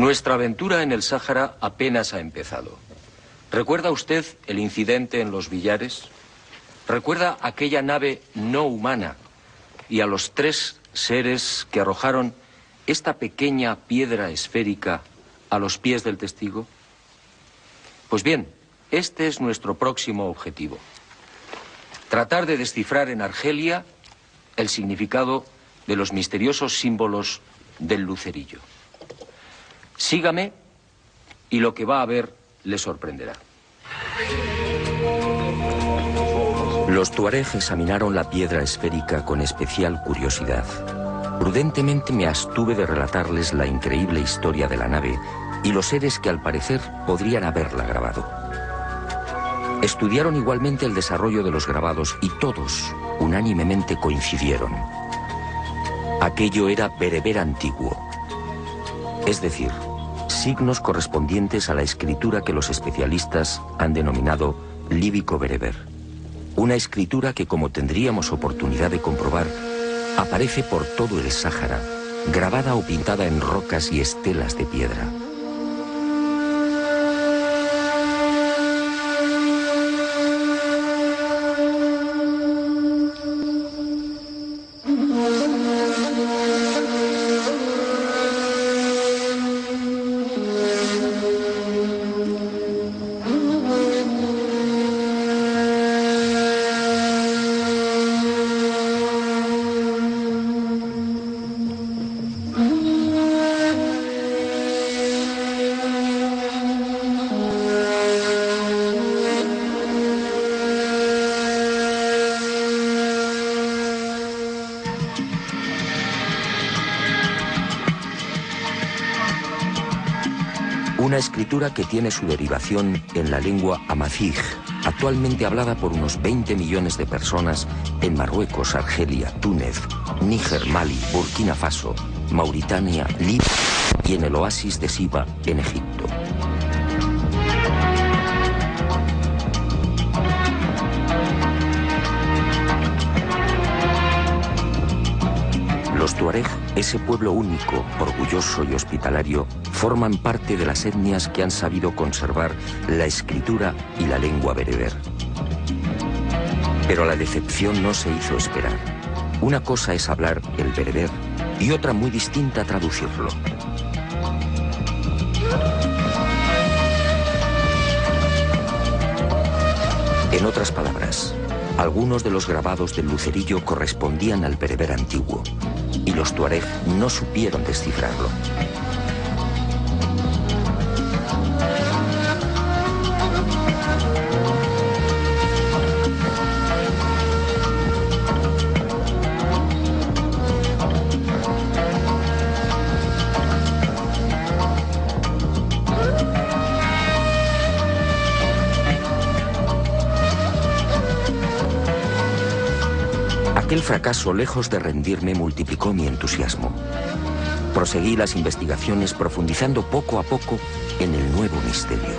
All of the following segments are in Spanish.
Nuestra aventura en el Sáhara apenas ha empezado. ¿Recuerda usted el incidente en los Villares? ¿Recuerda aquella nave no humana y a los 3 seres que arrojaron esta pequeña piedra esférica a los pies del testigo? Pues bien, este es nuestro próximo objetivo. Tratar de descifrar en Argelia el significado de los misteriosos símbolos del lucerillo. Sígame y lo que va a ver le sorprenderá. Los tuareg examinaron la piedra esférica con especial curiosidad. Prudentemente me abstuve de relatarles la increíble historia de la nave y los seres que al parecer podrían haberla grabado. Estudiaron igualmente el desarrollo de los grabados y todos unánimemente coincidieron. Aquello era bereber antiguo, es decir, signos correspondientes a la escritura que los especialistas han denominado líbico-bereber. Una escritura que, como tendríamos oportunidad de comprobar, aparece por todo el Sáhara, grabada o pintada en rocas y estelas de piedra. Una escritura que tiene su derivación en la lengua amazigh, actualmente hablada por unos 20 millones de personas en Marruecos, Argelia, Túnez, Níger, Mali, Burkina Faso, Mauritania, Libia y en el oasis de Siba, en Egipto. Los tuareg, ese pueblo único, orgulloso y hospitalario, forman parte de las etnias que han sabido conservar la escritura y la lengua bereber. Pero la decepción no se hizo esperar. Una cosa es hablar el bereber y otra muy distinta traducirlo. En otras palabras, algunos de los grabados del lucerillo correspondían al bereber antiguo y los tuareg no supieron descifrarlo. Aquel fracaso, lejos de rendirme, multiplicó mi entusiasmo. Proseguí las investigaciones profundizando poco a poco en el nuevo misterio.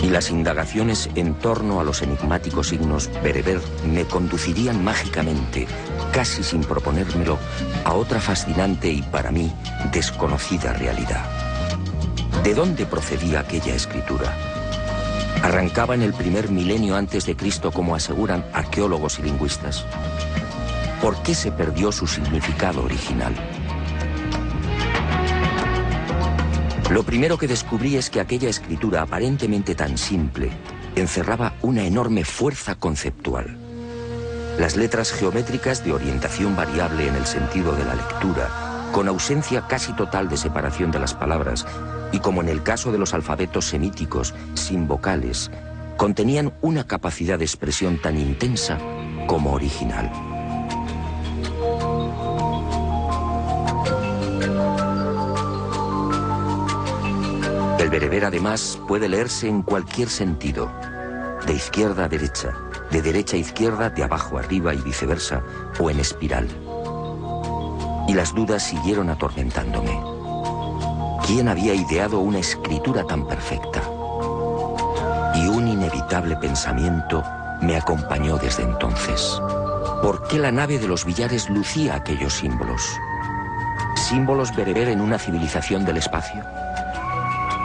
Y las indagaciones en torno a los enigmáticos signos bereber me conducirían mágicamente, casi sin proponérmelo, a otra fascinante y para mí desconocida realidad. ¿De dónde procedía aquella escritura? ¿Arrancaba en el primer milenio antes de Cristo, como aseguran arqueólogos y lingüistas? ¿Por qué se perdió su significado original? Lo primero que descubrí es que aquella escritura, aparentemente tan simple, encerraba una enorme fuerza conceptual. Las letras geométricas de orientación variable en el sentido de la lectura, con ausencia casi total de separación de las palabras, y como en el caso de los alfabetos semíticos, sin vocales, contenían una capacidad de expresión tan intensa como original. El bereber, además, puede leerse en cualquier sentido, de izquierda a derecha, de derecha a izquierda, de abajo a arriba y viceversa, o en espiral. Y las dudas siguieron atormentándome. ¿Quién había ideado una escritura tan perfecta? Y un inevitable pensamiento me acompañó desde entonces. ¿Por qué la nave de los Villares lucía aquellos símbolos? símbolos bereber en una civilización del espacio?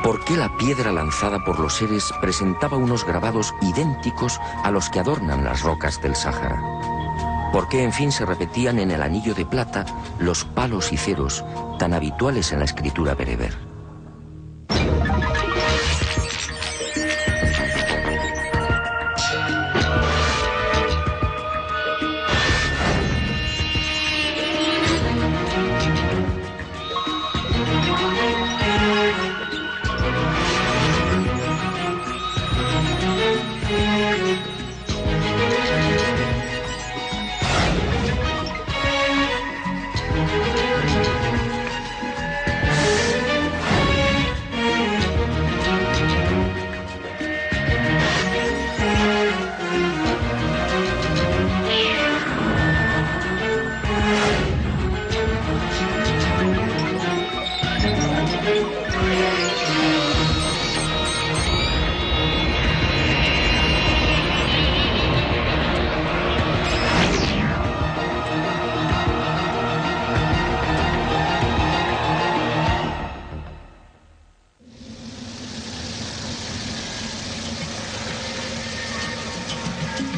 ¿Por qué la piedra lanzada por los seres presentaba unos grabados idénticos a los que adornan las rocas del Sáhara? ¿Por qué, en fin, se repetían en el anillo de plata los palos y ceros tan habituales en la escritura bereber?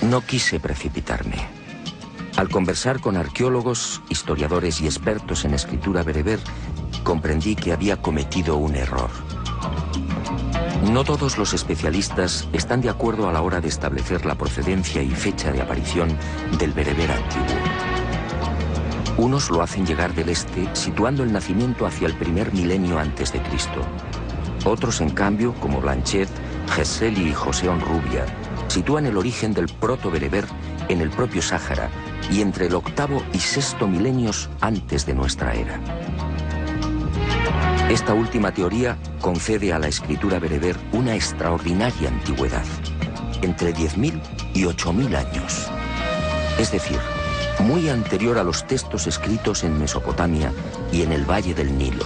No quise precipitarme. Al conversar con arqueólogos, historiadores y expertos en escritura bereber, comprendí que había cometido un error. No todos los especialistas están de acuerdo a la hora de establecer la procedencia y fecha de aparición del bereber antiguo. Unos lo hacen llegar del este, situando el nacimiento hacia el primer milenio antes de Cristo. Otros, en cambio, como Blanchet, Geseli y José Onrubia, sitúan el origen del proto-bereber en el propio Sáhara y entre el octavo y sexto milenios antes de nuestra era. Esta última teoría concede a la escritura bereber una extraordinaria antigüedad, entre 10.000 y 8.000 años. Es decir, muy anterior a los textos escritos en Mesopotamia y en el Valle del Nilo.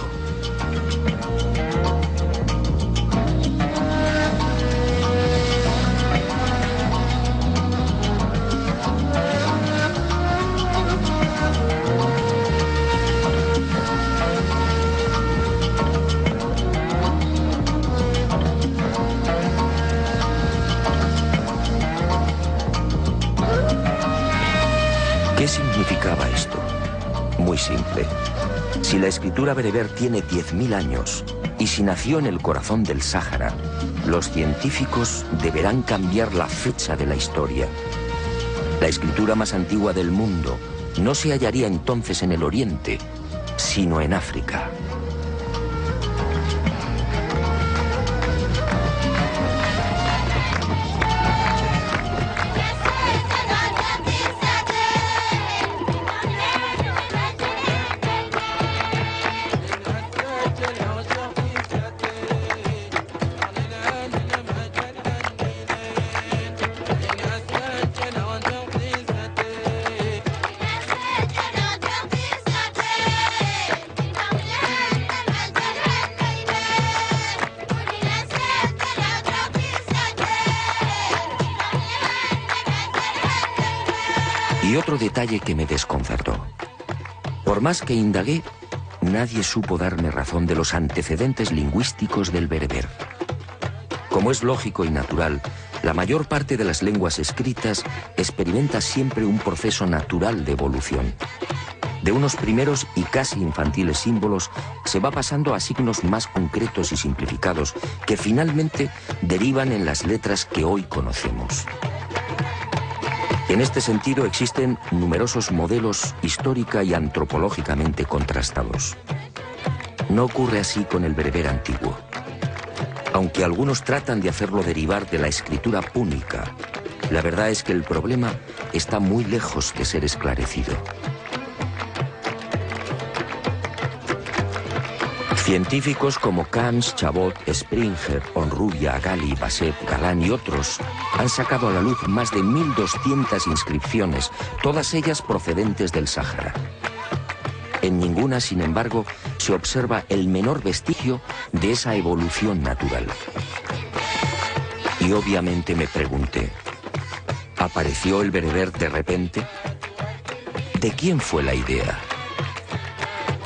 ¿Qué significaba esto? Muy simple. Si la escritura bereber tiene 10.000 años y si nació en el corazón del Sáhara, los científicos deberán cambiar la fecha de la historia. La escritura más antigua del mundo no se hallaría entonces en el Oriente, sino en África. Y otro detalle que me desconcertó. Por más que indagué, nadie supo darme razón de los antecedentes lingüísticos del bereber. Como es lógico y natural, la mayor parte de las lenguas escritas experimenta siempre un proceso natural de evolución. De unos primeros y casi infantiles símbolos se va pasando a signos más concretos y simplificados que finalmente derivan en las letras que hoy conocemos. En este sentido existen numerosos modelos histórica y antropológicamente contrastados. No ocurre así con el bereber antiguo. Aunque algunos tratan de hacerlo derivar de la escritura púnica, la verdad es que el problema está muy lejos de ser esclarecido. Científicos como Camps, Chabot, Springer, Onrubia, Gali, Basset, Galán y otros han sacado a la luz más de 1.200 inscripciones, todas ellas procedentes del Sáhara. En ninguna, sin embargo, se observa el menor vestigio de esa evolución natural. Y obviamente me pregunté, ¿apareció el bereber de repente? ¿De quién fue la idea?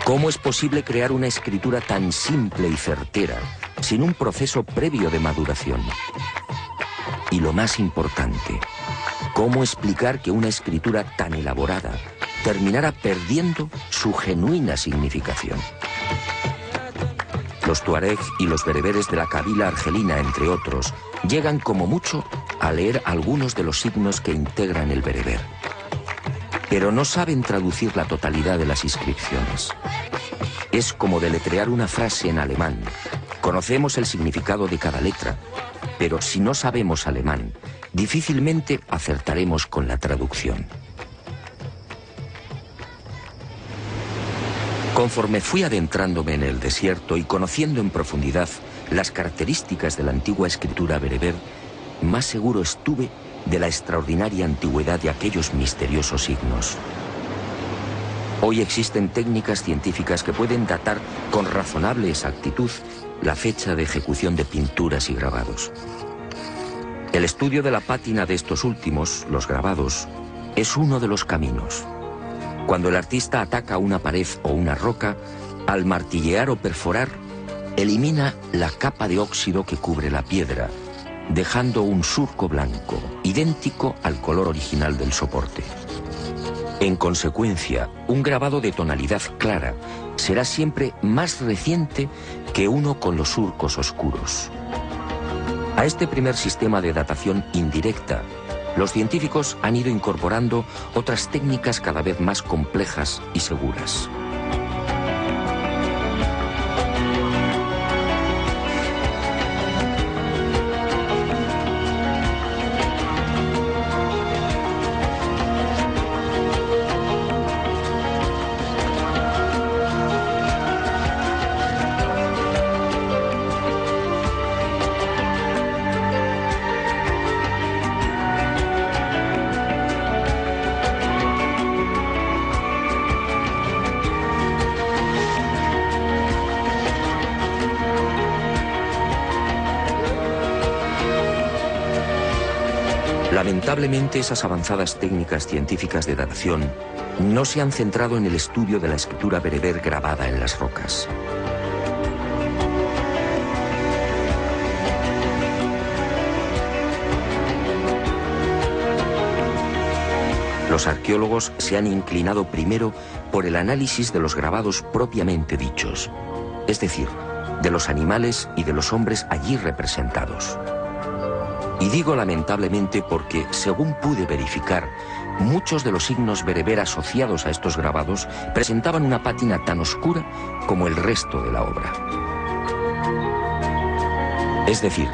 ¿Cómo es posible crear una escritura tan simple y certera sin un proceso previo de maduración? Y lo más importante, ¿cómo explicar que una escritura tan elaborada terminara perdiendo su genuina significación? Los tuareg y los bereberes de la Kabila argelina, entre otros, llegan como mucho a leer algunos de los signos que integran el bereber. Pero no saben traducir la totalidad de las inscripciones. Es como deletrear una frase en alemán. Conocemos el significado de cada letra, pero si no sabemos alemán, difícilmente acertaremos con la traducción. Conforme fui adentrándome en el desierto y conociendo en profundidad las características de la antigua escritura bereber, más seguro estuve de la extraordinaria antigüedad de aquellos misteriosos signos. Hoy existen técnicas científicas que pueden datar con razonable exactitud la fecha de ejecución de pinturas y grabados. El estudio de la pátina de estos últimos, los grabados, es uno de los caminos. Cuando el artista ataca una pared o una roca, al martillear o perforar, elimina la capa de óxido que cubre la piedra, dejando un surco blanco, idéntico al color original del soporte. En consecuencia, un grabado de tonalidad clara será siempre más reciente que uno con los surcos oscuros. A este primer sistema de datación indirecta, los científicos han ido incorporando otras técnicas cada vez más complejas y seguras. Lamentablemente, esas avanzadas técnicas científicas de datación no se han centrado en el estudio de la escritura bereber grabada en las rocas. Los arqueólogos se han inclinado primero por el análisis de los grabados propiamente dichos, es decir, de los animales y de los hombres allí representados. Y digo lamentablemente porque, según pude verificar, muchos de los signos bereber asociados a estos grabados presentaban una pátina tan oscura como el resto de la obra. Es decir,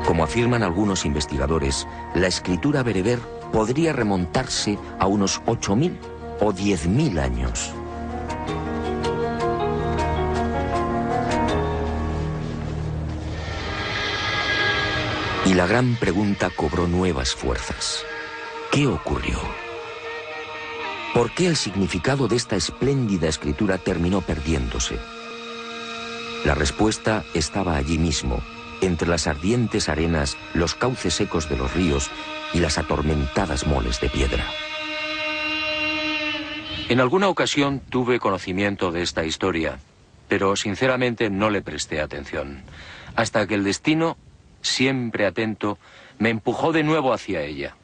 como afirman algunos investigadores, la escritura bereber podría remontarse a unos 8.000 o 10.000 años. Y la gran pregunta cobró nuevas fuerzas. ¿Qué ocurrió? ¿Por qué el significado de esta espléndida escritura terminó perdiéndose? La respuesta estaba allí mismo, entre las ardientes arenas, los cauces secos de los ríos y las atormentadas moles de piedra. En alguna ocasión tuve conocimiento de esta historia, pero sinceramente no le presté atención, hasta que el destino, siempre atento, me empujó de nuevo hacia ella.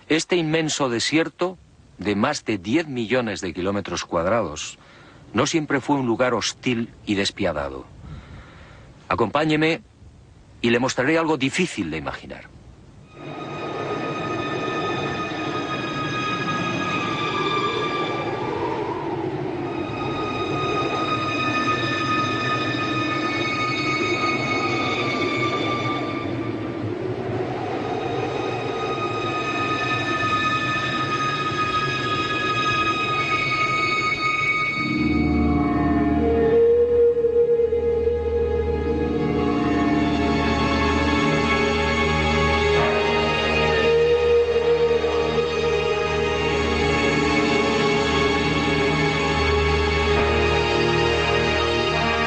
Este inmenso desierto, de más de 10 millones de kilómetros cuadrados, no siempre fue un lugar hostil y despiadado. Acompáñeme y le mostraré algo difícil de imaginar.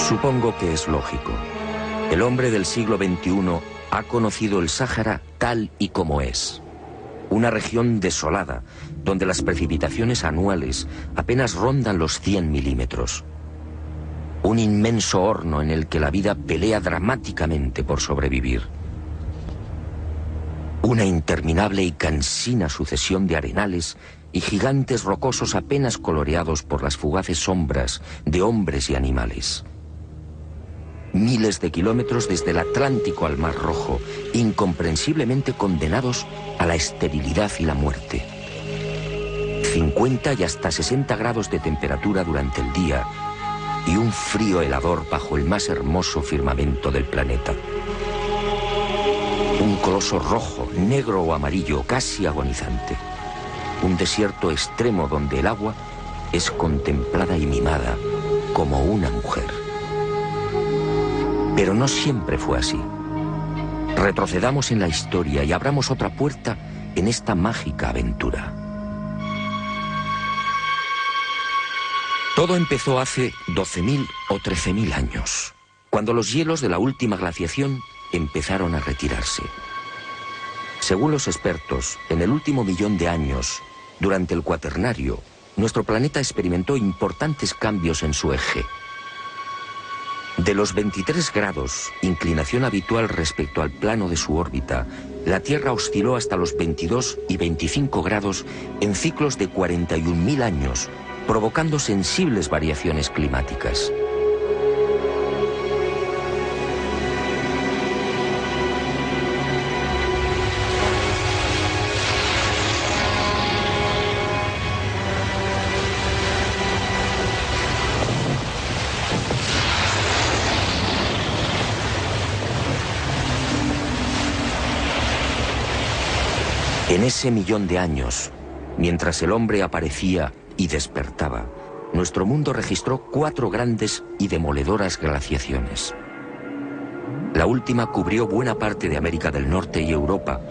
Supongo que es lógico. El hombre del siglo XXI ha conocido el Sáhara tal y como es. Una región desolada, donde las precipitaciones anuales apenas rondan los 100 milímetros. Un inmenso horno en el que la vida pelea dramáticamente por sobrevivir. Una interminable y cansina sucesión de arenales y gigantes rocosos apenas coloreados por las fugaces sombras de hombres y animales. Miles de kilómetros desde el Atlántico al Mar Rojo, incomprensiblemente condenados a la esterilidad y la muerte. 50 y hasta 60 grados de temperatura durante el día y un frío helador bajo el más hermoso firmamento del planeta. Un coloso rojo, negro o amarillo, casi agonizante. Un desierto extremo donde el agua es contemplada y mimada como una mujer. Pero no siempre fue así. Retrocedamos en la historia y abramos otra puerta en esta mágica aventura. Todo empezó hace 12.000 o 13.000 años, cuando los hielos de la última glaciación empezaron a retirarse. Según los expertos, en el último millón de años, durante el Cuaternario, nuestro planeta experimentó importantes cambios en su eje. De los 23 grados, inclinación habitual respecto al plano de su órbita, la Tierra osciló hasta los 22 y 25 grados en ciclos de 41.000 años, provocando sensibles variaciones climáticas. En ese millón de años, mientras el hombre aparecía y despertaba, nuestro mundo registró 4 grandes y demoledoras glaciaciones. La última cubrió buena parte de América del Norte y Europa,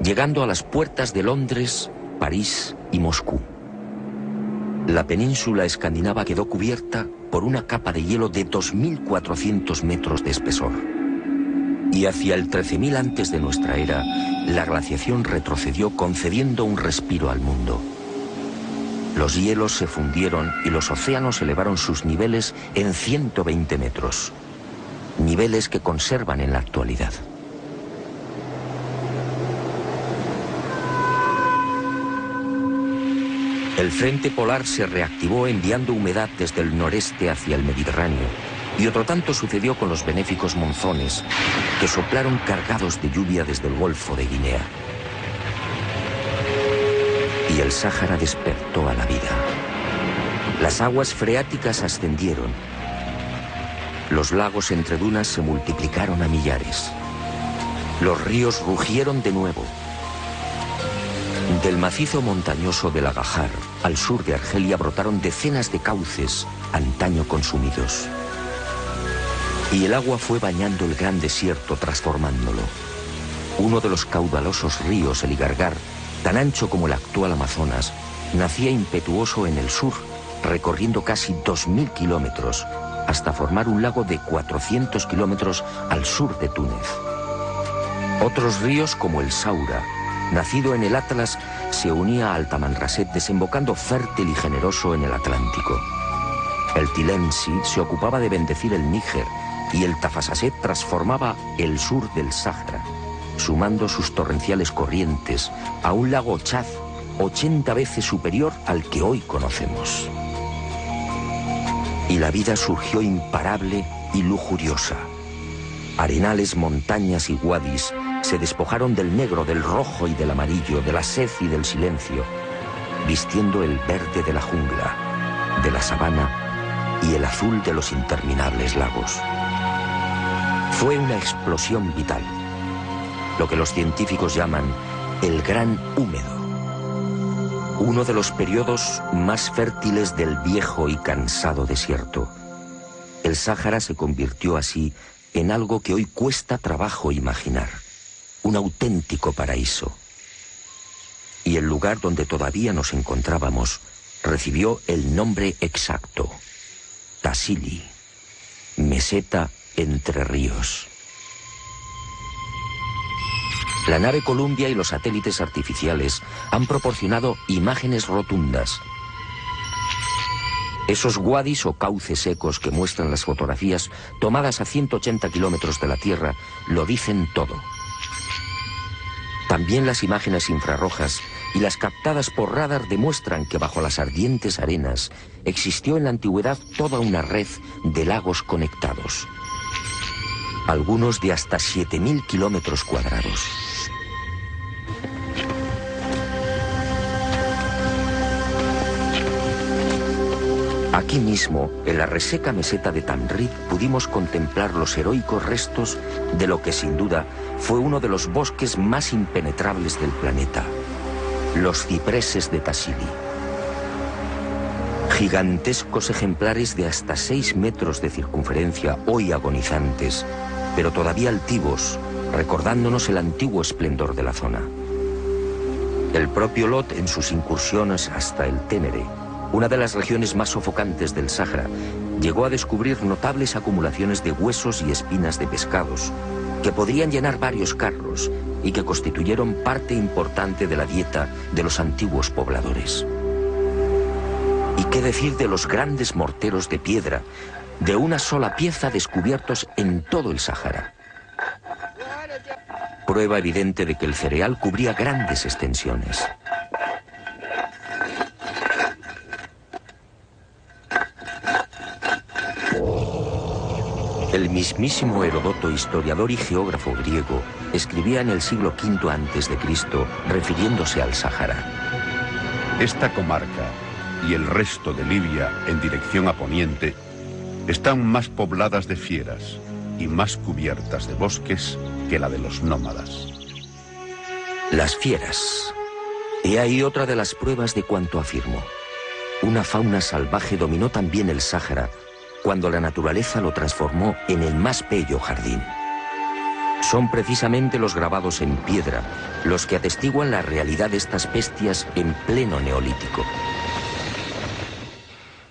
llegando a las puertas de Londres, París y Moscú. La península escandinava quedó cubierta por una capa de hielo de 2.400 metros de espesor. Y hacia el 13.000 antes de nuestra era, la glaciación retrocedió concediendo un respiro al mundo. Los hielos se fundieron y los océanos elevaron sus niveles en 120 metros. Niveles que conservan en la actualidad. El frente polar se reactivó enviando humedad desde el noreste hacia el Mediterráneo. Y otro tanto sucedió con los benéficos monzones, que soplaron cargados de lluvia desde el Golfo de Guinea. Y el Sáhara despertó a la vida. Las aguas freáticas ascendieron. Los lagos entre dunas se multiplicaron a millares. Los ríos rugieron de nuevo. Del macizo montañoso del Agajar, al sur de Argelia, brotaron decenas de cauces, antaño consumidos. Y el agua fue bañando el gran desierto, transformándolo. Uno de los caudalosos ríos, el Igargar, tan ancho como el actual Amazonas, nacía impetuoso en el sur, recorriendo casi 2.000 kilómetros, hasta formar un lago de 400 kilómetros al sur de Túnez. Otros ríos, como el Saura, nacido en el Atlas, se unía al Tamanrasset, desembocando fértil y generoso en el Atlántico. El Tilemsi se ocupaba de bendecir el Níger, y el Tafasaset transformaba el sur del Sáhara, sumando sus torrenciales corrientes a un lago Chad 80 veces superior al que hoy conocemos. Y la vida surgió imparable y lujuriosa. Arenales, montañas y wadis se despojaron del negro, del rojo y del amarillo, de la sed y del silencio, vistiendo el verde de la jungla, de la sabana y el azul de los interminables lagos. Fue una explosión vital, lo que los científicos llaman el Gran Húmedo, uno de los periodos más fértiles del viejo y cansado desierto. El Sáhara se convirtió así en algo que hoy cuesta trabajo imaginar, un auténtico paraíso. Y el lugar donde todavía nos encontrábamos recibió el nombre exacto: Tassili, meseta entre ríos. La nave Columbia y los satélites artificiales han proporcionado imágenes rotundas. Esos wadis o cauces secos que muestran las fotografías tomadas a 180 kilómetros de la Tierra lo dicen todo. También las imágenes infrarrojas y las captadas por radar demuestran que bajo las ardientes arenas existió en la antigüedad toda una red de lagos conectados. Algunos de hasta 7.000 kilómetros cuadrados. Aquí mismo, en la reseca meseta de Tamrit, pudimos contemplar los heroicos restos de lo que sin duda fue uno de los bosques más impenetrables del planeta, los cipreses de Tassili. Gigantescos ejemplares de hasta 6 metros de circunferencia, hoy agonizantes, pero todavía altivos, recordándonos el antiguo esplendor de la zona. El propio Lot, en sus incursiones hasta el Ténere, una de las regiones más sofocantes del Sáhara, llegó a descubrir notables acumulaciones de huesos y espinas de pescados que podrían llenar varios carros y que constituyeron parte importante de la dieta de los antiguos pobladores. ¿Y qué decir de los grandes morteros de piedra de una sola pieza descubiertos en todo el Sáhara? Prueba evidente de que el cereal cubría grandes extensiones. El mismísimo Heródoto, historiador y geógrafo griego, escribía en el siglo V a.C., refiriéndose al Sáhara. Esta comarca y el resto de Libia en dirección a poniente están más pobladas de fieras y más cubiertas de bosques que la de los nómadas. Las fieras. He ahí otra de las pruebas de cuanto afirmo. Una fauna salvaje dominó también el Sáhara cuando la naturaleza lo transformó en el más bello jardín. Son precisamente los grabados en piedra los que atestiguan la realidad de estas bestias en pleno neolítico.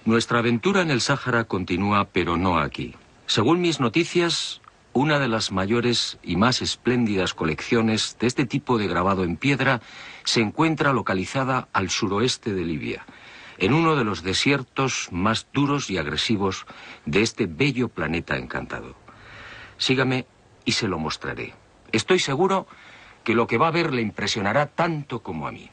Nuestra aventura en el Sáhara continúa, pero no aquí. Según mis noticias, una de las mayores y más espléndidas colecciones de este tipo de grabado en piedra se encuentra localizada al suroeste de Libia, en uno de los desiertos más duros y agresivos de este bello planeta encantado. Sígame y se lo mostraré. Estoy seguro que lo que va a ver le impresionará tanto como a mí.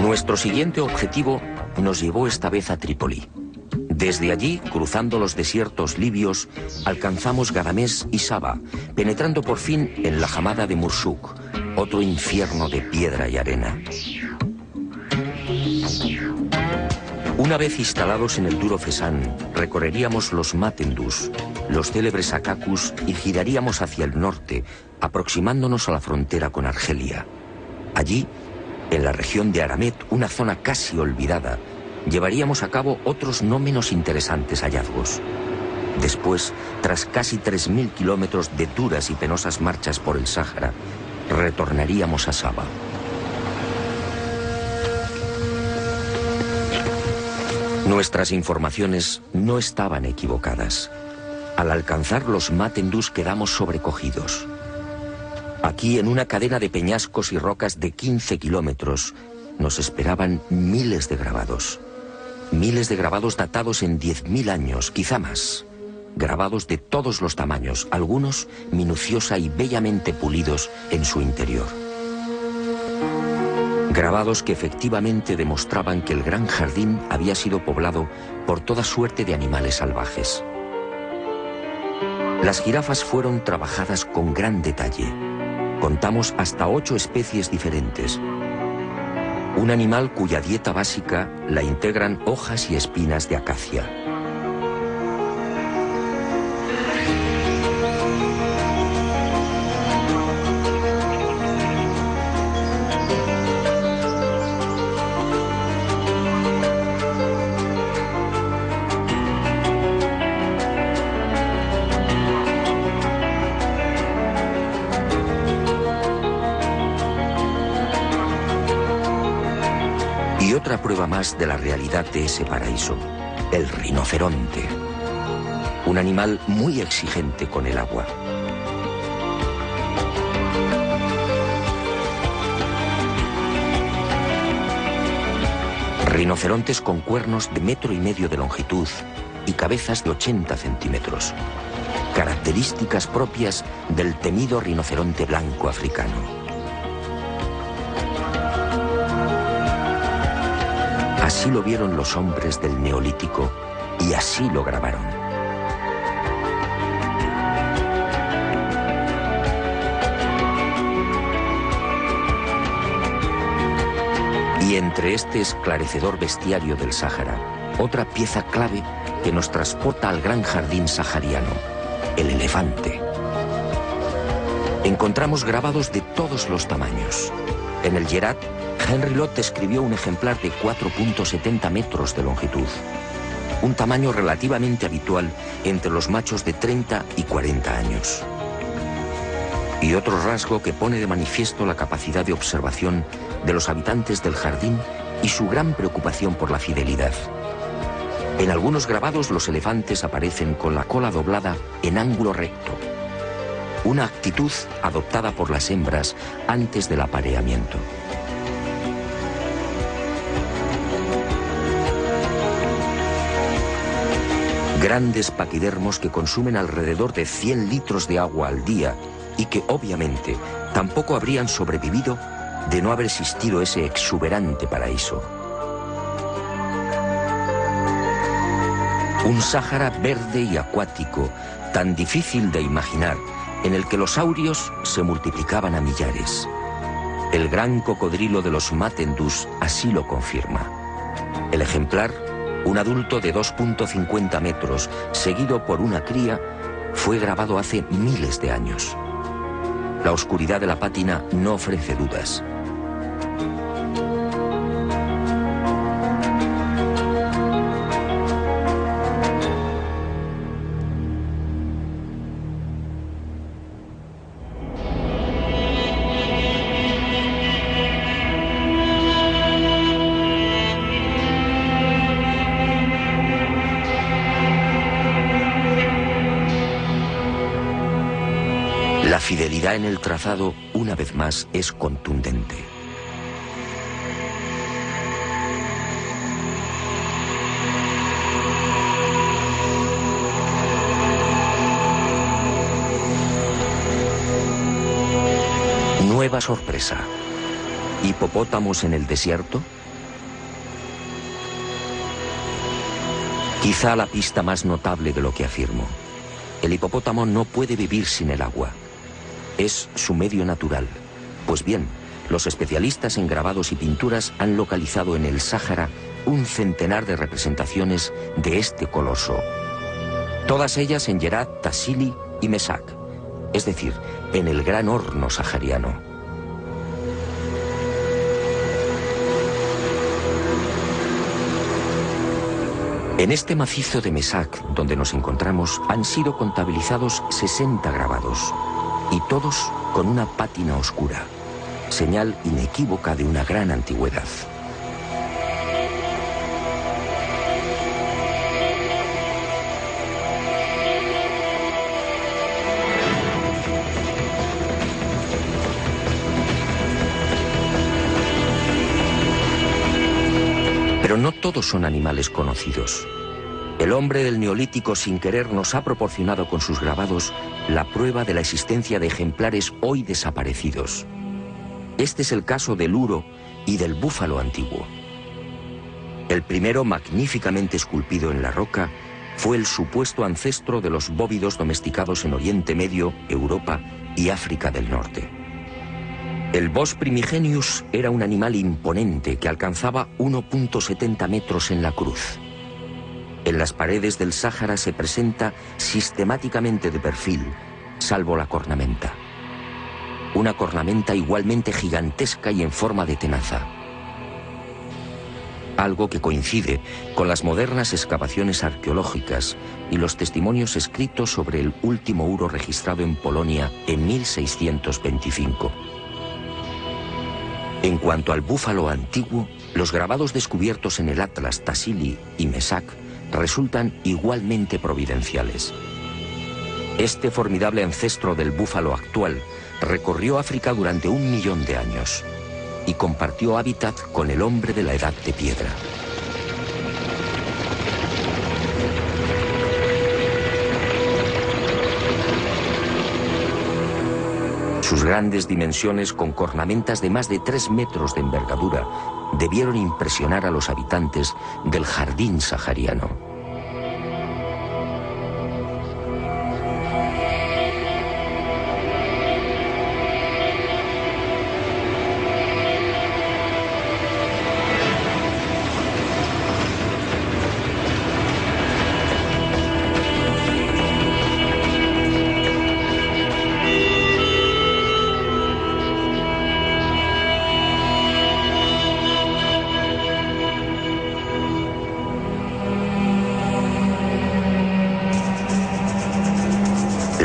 Nuestro siguiente objetivo nos llevó esta vez a Trípoli. Desde allí, cruzando los desiertos libios, alcanzamos Gadamés y Saba, penetrando por fin en la Hamada de Mursuk, otro infierno de piedra y arena. Una vez instalados en el duro Fesán, recorreríamos los Matendus, los célebres Akakus, y giraríamos hacia el norte, aproximándonos a la frontera con Argelia. Allí, en la región de Aramet, una zona casi olvidada, llevaríamos a cabo otros no menos interesantes hallazgos. Después, tras casi 3.000 kilómetros de duras y penosas marchas por el Sáhara, retornaríamos a Saba. Nuestras informaciones no estaban equivocadas. Al alcanzar los Matendus quedamos sobrecogidos. Aquí, en una cadena de peñascos y rocas de 15 kilómetros, nos esperaban miles de grabados. Miles de grabados datados en 10.000 años, quizá más. Grabados de todos los tamaños, algunos minuciosa y bellamente pulidos en su interior. Grabados que efectivamente demostraban que el gran jardín había sido poblado por toda suerte de animales salvajes. Las jirafas fueron trabajadas con gran detalle. Contamos hasta 8 especies diferentes. Un animal cuya dieta básica la integran hojas y espinas de acacia. Y otra prueba más de la realidad de ese paraíso, el rinoceronte. Un animal muy exigente con el agua. Rinocerontes con cuernos de 1,5 metros de longitud y cabezas de 80 centímetros. Características propias del temido rinoceronte blanco africano. Así lo vieron los hombres del Neolítico y así lo grabaron. Y entre este esclarecedor bestiario del Sáhara, otra pieza clave que nos transporta al gran jardín sahariano, el elefante. Encontramos grabados de todos los tamaños. En el Yerat, Henry Lott describió un ejemplar de 4,70 metros de longitud, un tamaño relativamente habitual entre los machos de 30 y 40 años. Y otro rasgo que pone de manifiesto la capacidad de observación de los habitantes del jardín y su gran preocupación por la fidelidad. En algunos grabados los elefantes aparecen con la cola doblada en ángulo recto, una actitud adoptada por las hembras antes del apareamiento. Grandes paquidermos que consumen alrededor de 100 litros de agua al día y que obviamente tampoco habrían sobrevivido de no haber existido ese exuberante paraíso. Un Sáhara verde y acuático, tan difícil de imaginar, en el que los saurios se multiplicaban a millares. El gran cocodrilo de los Matendus así lo confirma. El ejemplar, un adulto de 2,50 metros, seguido por una cría, fue grabado hace miles de años. La oscuridad de la pátina no ofrece dudas. La fidelidad en el trazado, una vez más, es contundente. Nueva sorpresa. ¿Hipopótamos en el desierto? Quizá la pista más notable de lo que afirmo. El hipopótamo no puede vivir sin el agua. Es su medio natural. Pues bien, los especialistas en grabados y pinturas han localizado en el Sáhara un centenar de representaciones de este coloso. Todas ellas en Yerat, Tassili y Mesac, es decir, en el gran horno sahariano. En este macizo de Mesac, donde nos encontramos, han sido contabilizados 60 grabados. Y todos con una pátina oscura, señal inequívoca de una gran antigüedad. Pero no todos son animales conocidos. El hombre del Neolítico sin querer nos ha proporcionado con sus grabados la prueba de la existencia de ejemplares hoy desaparecidos. Este es el caso del uro y del búfalo antiguo. El primero, magníficamente esculpido en la roca, fue el supuesto ancestro de los bóvidos domesticados en Oriente Medio, Europa y África del Norte. El Bos primigenius era un animal imponente que alcanzaba 1,70 metros en la cruz. En las paredes del Sáhara se presenta sistemáticamente de perfil, salvo la cornamenta. Una cornamenta igualmente gigantesca y en forma de tenaza. Algo que coincide con las modernas excavaciones arqueológicas y los testimonios escritos sobre el último uro registrado en Polonia en 1625. En cuanto al búfalo antiguo, los grabados descubiertos en el Atlas Tassili y Mesak resultan igualmente providenciales. Este formidable ancestro del búfalo actual recorrió África durante 1 millón de años y compartió hábitat con el hombre de la Edad de Piedra. Sus grandes dimensiones, con cornamentas de más de 3 metros de envergadura, debieron impresionar a los habitantes del jardín sahariano.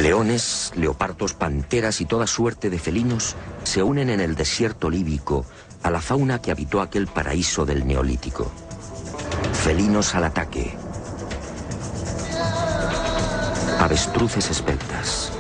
Leones, leopardos, panteras y toda suerte de felinos se unen en el desierto líbico a la fauna que habitó aquel paraíso del Neolítico. Felinos al ataque. Avestruces esbeltas.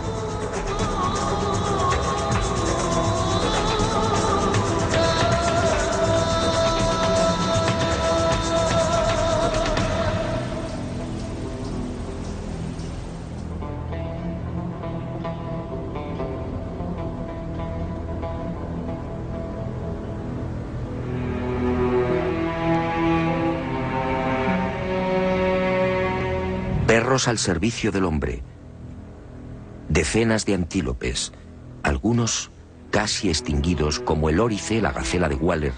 Perros al servicio del hombre. Decenas de antílopes, algunos casi extinguidos como el órice, la gacela de Waller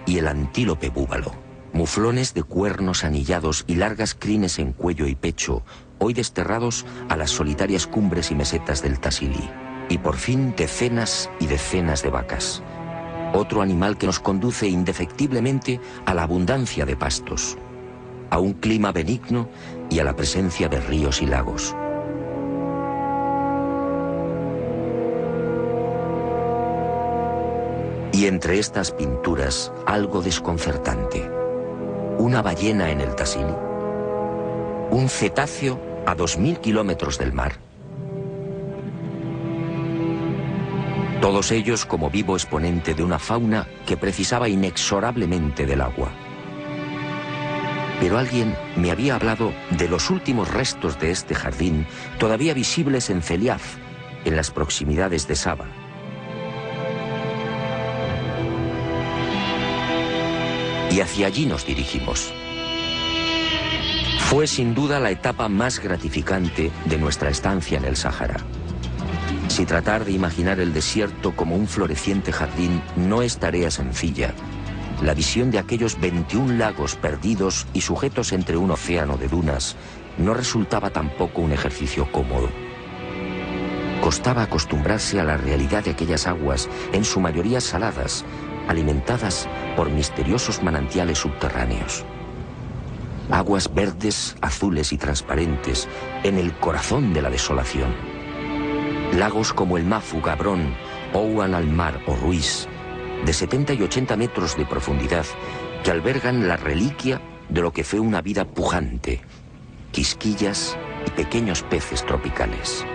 y el antílope búbalo. Muflones de cuernos anillados y largas crines en cuello y pecho, hoy desterrados a las solitarias cumbres y mesetas del Tassili. Y por fin decenas y decenas de vacas. Otro animal que nos conduce indefectiblemente a la abundancia de pastos, a un clima benigno y a la presencia de ríos y lagos. Y entre estas pinturas, algo desconcertante. Una ballena en el Tassili. Un cetáceo a 2000 kilómetros del mar. Todos ellos como vivo exponente de una fauna que precisaba inexorablemente del agua. Pero alguien me había hablado de los últimos restos de este jardín, todavía visibles en Celiaf, en las proximidades de Saba. Y hacia allí nos dirigimos. Fue sin duda la etapa más gratificante de nuestra estancia en el Sáhara. Si tratar de imaginar el desierto como un floreciente jardín no es tarea sencilla, la visión de aquellos 21 lagos perdidos y sujetos entre un océano de dunas no resultaba tampoco un ejercicio cómodo. Costaba acostumbrarse a la realidad de aquellas aguas, en su mayoría saladas, alimentadas por misteriosos manantiales subterráneos. Aguas verdes, azules y transparentes en el corazón de la desolación. Lagos como el Mafu, Gabrón, Ouan al-Mar o Ruiz, de 70 y 80 metros de profundidad, que albergan la reliquia de lo que fue una vida pujante, quisquillas y pequeños peces tropicales.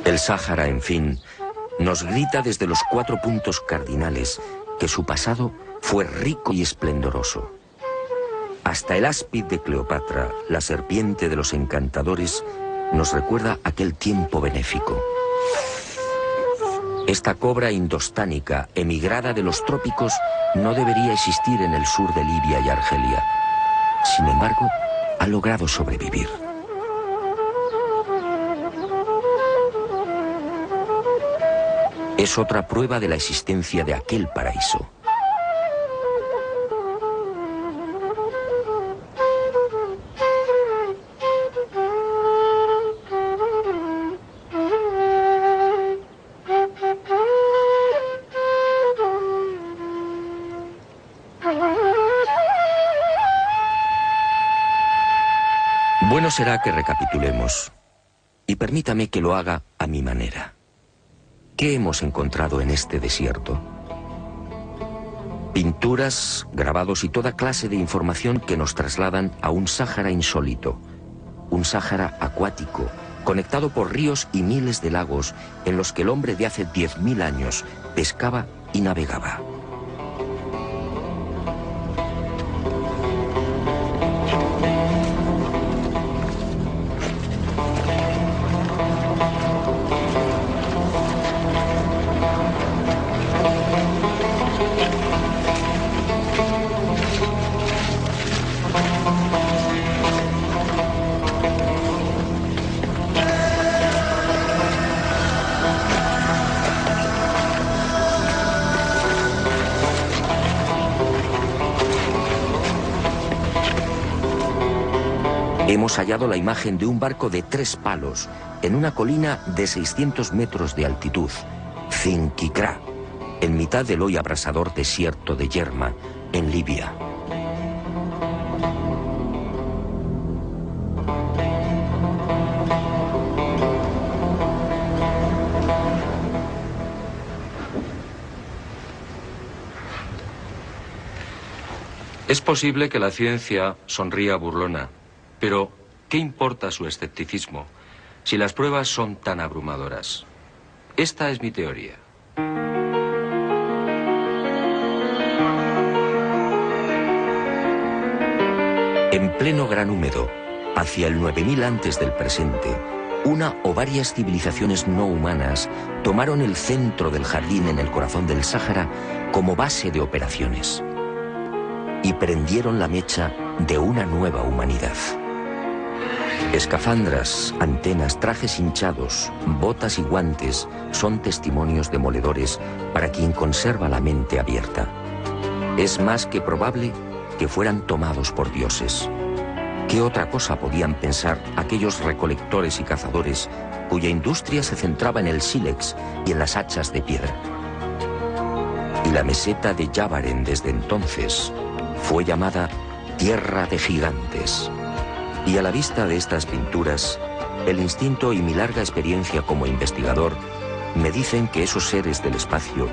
El Sáhara, en fin, nos grita desde los 4 puntos cardinales que su pasado fue rico y esplendoroso. Hasta el áspid de Cleopatra, la serpiente de los encantadores, nos recuerda aquel tiempo benéfico. Esta cobra indostánica, emigrada de los trópicos, no debería existir en el sur de Libia y Argelia. Sin embargo, ha logrado sobrevivir. Es otra prueba de la existencia de aquel paraíso. Bueno será que recapitulemos, y permítame que lo haga a mi manera. ¿Qué hemos encontrado en este desierto? Pinturas, grabados y toda clase de información que nos trasladan a un Sáhara insólito, un Sáhara acuático, conectado por ríos y miles de lagos en los que el hombre de hace 10.000 años pescaba y navegaba. Hemos hallado la imagen de un barco de 3 palos en una colina de 600 metros de altitud, Zinquicrá, en mitad del hoy abrasador desierto de Yerma, en Libia. Es posible que la ciencia sonría burlona, pero ¿qué importa su escepticismo si las pruebas son tan abrumadoras? Esta es mi teoría. En pleno Gran Húmedo, hacia el 9000 antes del presente, una o varias civilizaciones no humanas tomaron el centro del jardín en el corazón del Sáhara como base de operaciones y prendieron la mecha de una nueva humanidad. Escafandras, antenas, trajes hinchados, botas y guantes son testimonios demoledores para quien conserva la mente abierta. Es más que probable que fueran tomados por dioses. ¿Qué otra cosa podían pensar aquellos recolectores y cazadores cuya industria se centraba en el sílex y en las hachas de piedra? Y la meseta de Yavaren desde entonces fue llamada Tierra de Gigantes. Y a la vista de estas pinturas, el instinto y mi larga experiencia como investigador me dicen que esos seres del espacio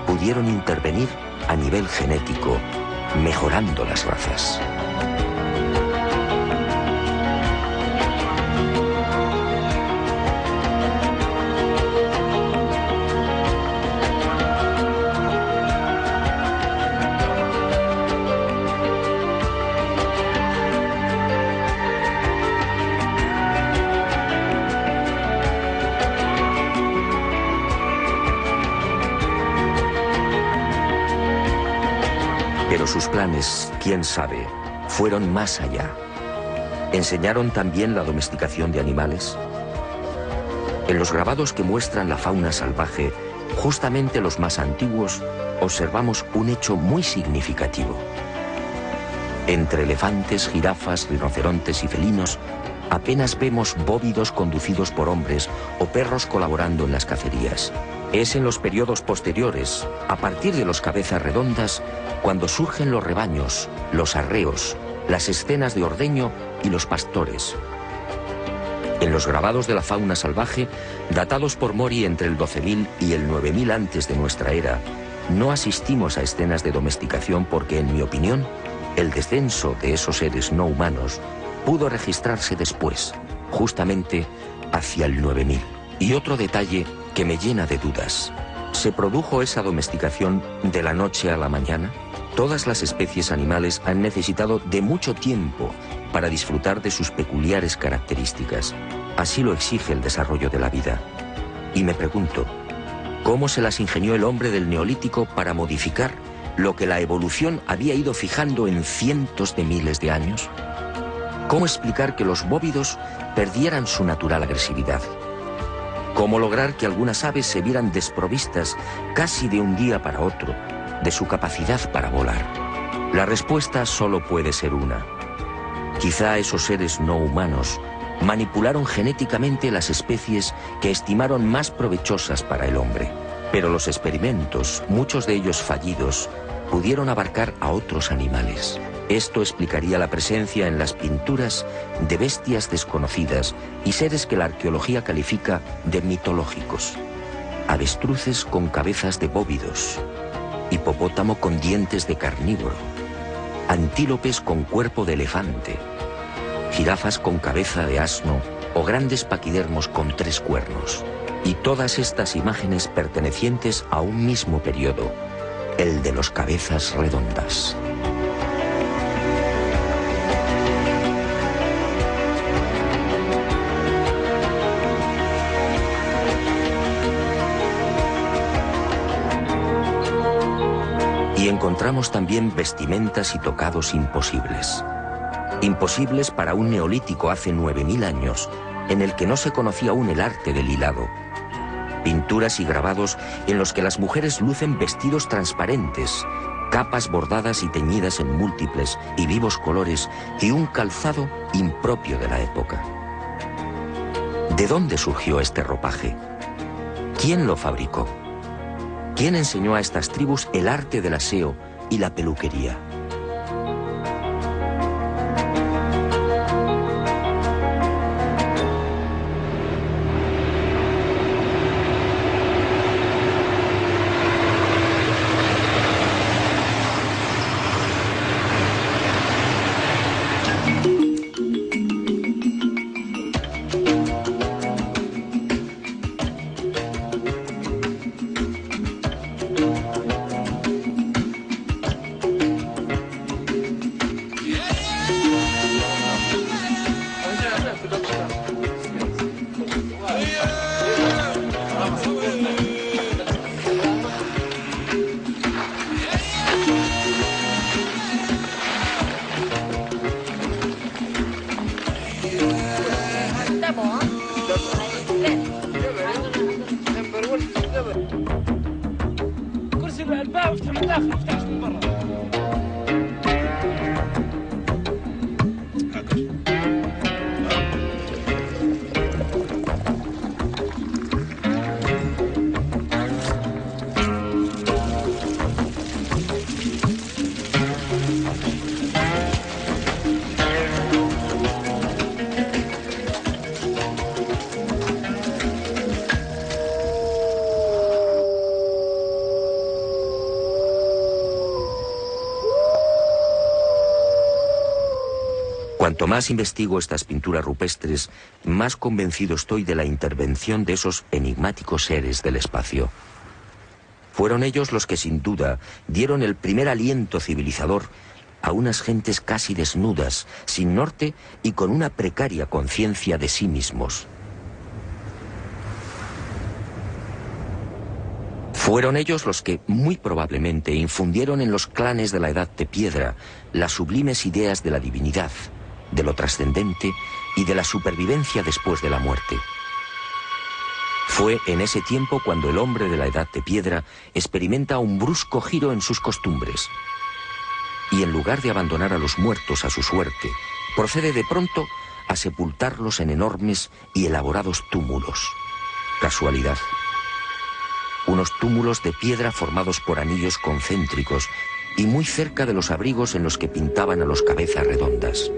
pudieron intervenir a nivel genético, mejorando las razas. Pero sus planes, quién sabe, fueron más allá. ¿Enseñaron también la domesticación de animales? En los grabados que muestran la fauna salvaje, justamente los más antiguos, observamos un hecho muy significativo. Entre elefantes, jirafas, rinocerontes y felinos, apenas vemos bóvidos conducidos por hombres o perros colaborando en las cacerías. Es en los periodos posteriores, a partir de los cabezas redondas, cuando surgen los rebaños, los arreos, las escenas de ordeño y los pastores. En los grabados de la fauna salvaje, datados por Mori entre el 12.000 y el 9.000 antes de nuestra era, no asistimos a escenas de domesticación porque, en mi opinión, el descenso de esos seres no humanos pudo registrarse después, justamente hacia el 9000. Y otro detalle que me llena de dudas: ¿se produjo esa domesticación de la noche a la mañana? Todas las especies animales han necesitado de mucho tiempo para disfrutar de sus peculiares características. Así lo exige el desarrollo de la vida. Y me pregunto, ¿cómo se las ingenió el hombre del Neolítico para modificar lo que la evolución había ido fijando en cientos de miles de años? ¿Cómo explicar que los bóvidos perdieran su natural agresividad? ¿Cómo lograr que algunas aves se vieran desprovistas casi de un día para otro de su capacidad para volar? La respuesta solo puede ser una. Quizá esos seres no humanos manipularon genéticamente las especies que estimaron más provechosas para el hombre. Pero los experimentos, muchos de ellos fallidos, pudieron abarcar a otros animales. Esto explicaría la presencia en las pinturas de bestias desconocidas y seres que la arqueología califica de mitológicos. Avestruces con cabezas de bóvidos, hipopótamo con dientes de carnívoro, antílopes con cuerpo de elefante, jirafas con cabeza de asno o grandes paquidermos con 3 cuernos. Y todas estas imágenes pertenecientes a un mismo periodo, el de los cabezas redondas. Y encontramos también vestimentas y tocados imposibles. Imposibles para un neolítico hace 9000 años, en el que no se conocía aún el arte del hilado. Pinturas y grabados en los que las mujeres lucen vestidos transparentes, capas bordadas y teñidas en múltiples y vivos colores y un calzado impropio de la época. ¿De dónde surgió este ropaje? ¿Quién lo fabricó? ¿Quién enseñó a estas tribus el arte del aseo y la peluquería? Cuanto más investigo estas pinturas rupestres, más convencido estoy de la intervención de esos enigmáticos seres del espacio. Fueron ellos los que sin duda dieron el primer aliento civilizador a unas gentes casi desnudas, sin norte y con una precaria conciencia de sí mismos. Fueron ellos los que, muy probablemente, infundieron en los clanes de la Edad de Piedra las sublimes ideas de la divinidad, de lo trascendente y de la supervivencia después de la muerte. Fue en ese tiempo cuando el hombre de la Edad de Piedra experimenta un brusco giro en sus costumbres y en lugar de abandonar a los muertos a su suerte, procede de pronto a sepultarlos en enormes y elaborados túmulos. ¿Casualidad? Unos túmulos de piedra formados por anillos concéntricos y muy cerca de los abrigos en los que pintaban a los cabezas redondas.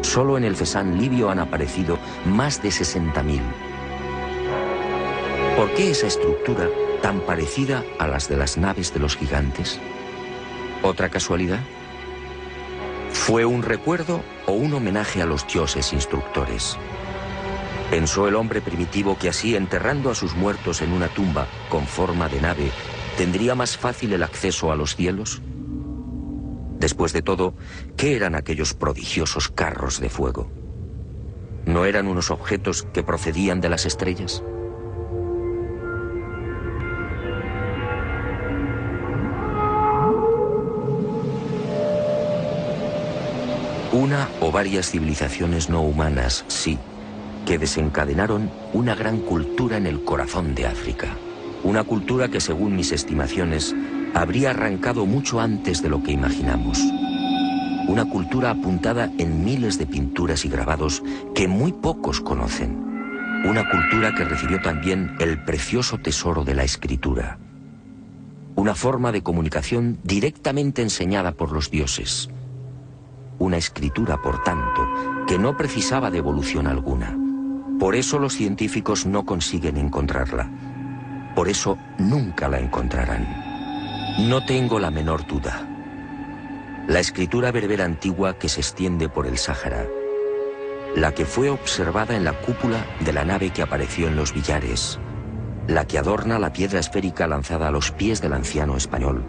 Solo en el Fezzan libio han aparecido más de 60.000. ¿Por qué esa estructura tan parecida a las de las naves de los gigantes? ¿Otra casualidad? ¿Fue un recuerdo o un homenaje a los dioses instructores? ¿Pensó el hombre primitivo que así, enterrando a sus muertos en una tumba con forma de nave, tendría más fácil el acceso a los cielos? Después de todo, ¿qué eran aquellos prodigiosos carros de fuego? ¿No eran unos objetos que procedían de las estrellas? Una o varias civilizaciones no humanas, sí, que desencadenaron una gran cultura en el corazón de África. Una cultura que, según mis estimaciones, habría arrancado mucho antes de lo que imaginamos. Una cultura apuntada en miles de pinturas y grabados que muy pocos conocen. Una cultura que recibió también el precioso tesoro de la escritura. Una forma de comunicación directamente enseñada por los dioses. Una escritura, por tanto, que no precisaba de evolución alguna. Por eso los científicos no consiguen encontrarla. Por eso nunca la encontrarán. No tengo la menor duda. La escritura berbera antigua que se extiende por el Sáhara, la que fue observada en la cúpula de la nave que apareció en los billares, la que adorna la piedra esférica lanzada a los pies del anciano español,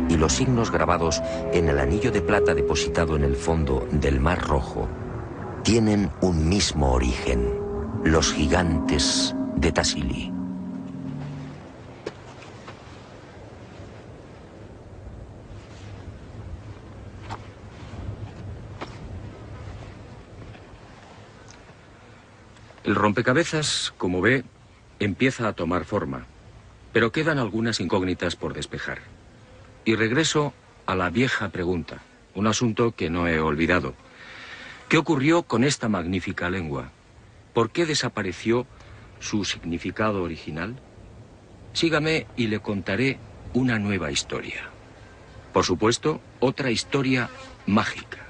y los signos grabados en el anillo de plata depositado en el fondo del Mar Rojo, tienen un mismo origen: los gigantes de Tassili. El rompecabezas, como ve, empieza a tomar forma, pero quedan algunas incógnitas por despejar. Y regreso a la vieja pregunta, un asunto que no he olvidado. ¿Qué ocurrió con esta magnífica lengua? ¿Por qué desapareció su significado original? Sígame y le contaré una nueva historia. Por supuesto, otra historia mágica.